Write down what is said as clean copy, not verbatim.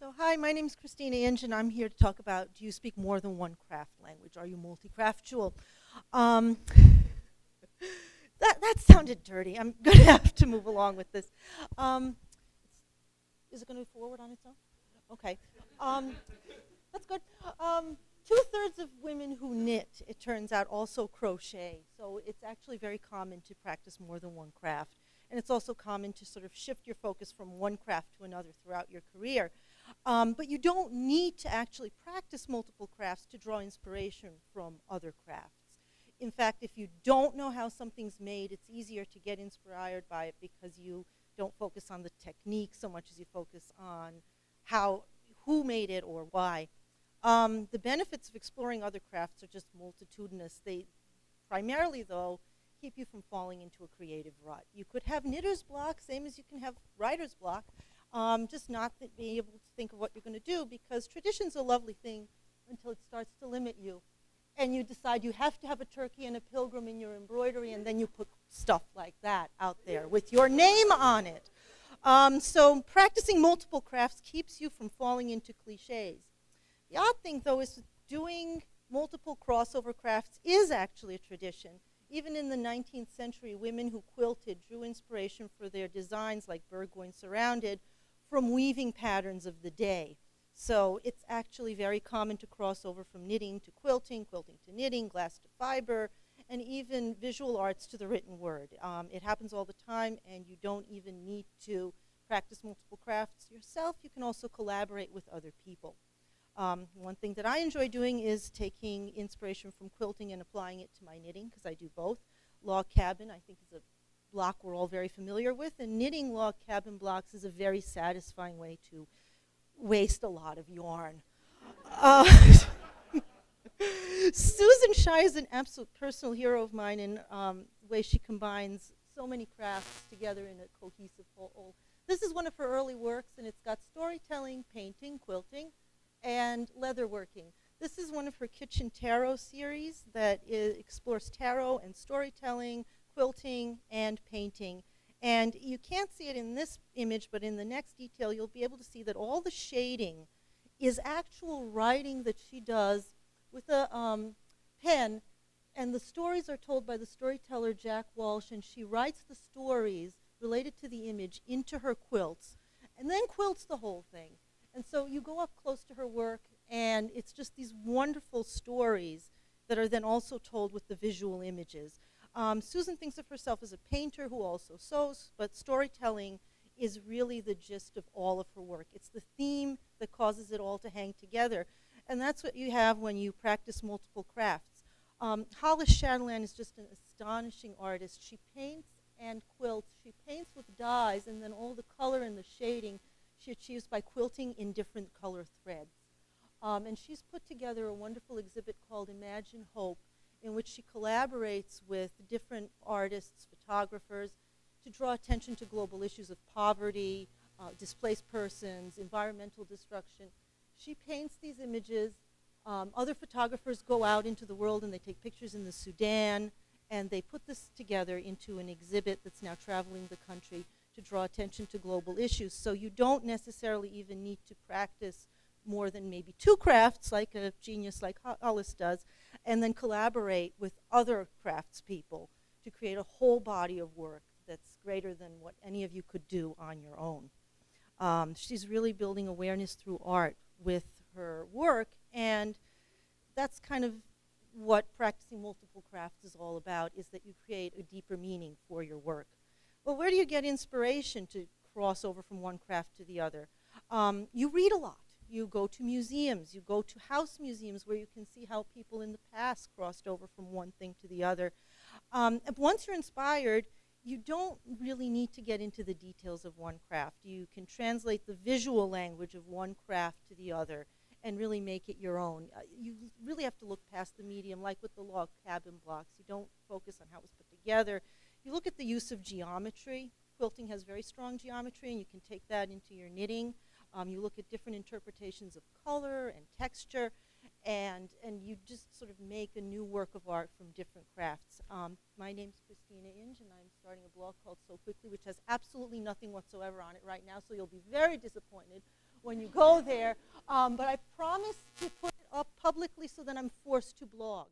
So hi, my name is Christina Inge, and I'm here to talk about, do you speak more than one craft language? Are you multi-craftual? Um, that sounded dirty. I'm going to have to move along with this. Um, is it going to move forward on its own? Okay. That's good. 2/3 of women who knit, it turns out, also crochet. So it's actually very common to practice more than one craft. And it's also common to sort of shift your focus from one craft to another throughout your career. But you don't need to actually practice multiple crafts to draw inspiration from other crafts. In fact, if you don't know how something's made, it's easier to get inspired by it because you don't focus on the technique so much as you focus on who made it or why. The benefits of exploring other crafts are just multitudinous. They primarily, though, keep you from falling into a creative rut. You could have knitter's block, same as you can have writer's block, just not being able to think of what you're going to do, because tradition's a lovely thing until it starts to limit you. And you decide you have to have a turkey and a pilgrim in your embroidery, and then you put stuff like that out there with your name on it. So practicing multiple crafts keeps you from falling into cliches. The odd thing, though, is doing multiple crossover crafts is actually a tradition. Even in the 19th century, women who quilted drew inspiration for their designs, like Burgoyne Surrounded, from weaving patterns of the day. So it's actually very common to cross over from knitting to quilting, quilting to knitting, glass to fiber, and even visual arts to the written word. It happens all the time, and you don't even need to practice multiple crafts yourself. You can also collaborate with other people. One thing that I enjoy doing is taking inspiration from quilting and applying it to my knitting, because I do both. Log cabin, I think, is a block we're all very familiar with, and knitting log cabin blocks is a very satisfying way to waste a lot of yarn. Susan Shie is an absolute personal hero of mine in the way she combines so many crafts together in a cohesive whole. This is one of her early works, and it's got storytelling, painting, quilting, and leatherworking. This is one of her kitchen tarot series that explores tarot and storytelling, quilting, and painting. And you can't see it in this image, but in the next detail, you'll be able to see that all the shading is actual writing that she does with a pen, and the stories are told by the storyteller Jack Walsh, and she writes the stories related to the image into her quilts, and then quilts the whole thing. And so you go up close to her work, and it's just these wonderful stories that are then also told with the visual images. Susan thinks of herself as a painter who also sews, but storytelling is really the gist of all of her work. It's the theme that causes it all to hang together. And that's what you have when you practice multiple crafts. Hollis Chatelain is just an astonishing artist. She paints and quilts. She paints with dyes, and then all the color and the shading she achieves by quilting in different color threads. And she's put together a wonderful exhibit called Imagine Hope, in which she collaborates with different artists, photographers, to draw attention to global issues of poverty, displaced persons, environmental destruction. She paints these images. Other photographers go out into the world and they take pictures in the Sudan, and they put this together into an exhibit that's now traveling the country to draw attention to global issues. So you don't necessarily even need to practice more than maybe 2 crafts, like a genius like Hollis does, and then collaborate with other craftspeople to create a whole body of work that's greater than what any of you could do on your own. She's really building awareness through art with her work, and that's kind of what practicing multiple crafts is all about, is that you create a deeper meaning for your work. Well, where do you get inspiration to cross over from one craft to the other? You read a lot. You go to museums. You go to house museums where you can see how people in the past crossed over from one thing to the other. And once you're inspired, you don't really need to get into the details of one craft. You can translate the visual language of one craft to the other and really make it your own. You really have to look past the medium, like with the log cabin blocks. You don't focus on how it was put together. You look at the use of geometry. Quilting has very strong geometry, and you can take that into your knitting. You look at different interpretations of color and texture, and you just sort of make a new work of art from different crafts. My name's Christina Inge, and I'm starting a blog called SewQuickly, which has absolutely nothing whatsoever on it right now, so you'll be very disappointed when you go there. But I promise to put it up publicly so that I'm forced to blog.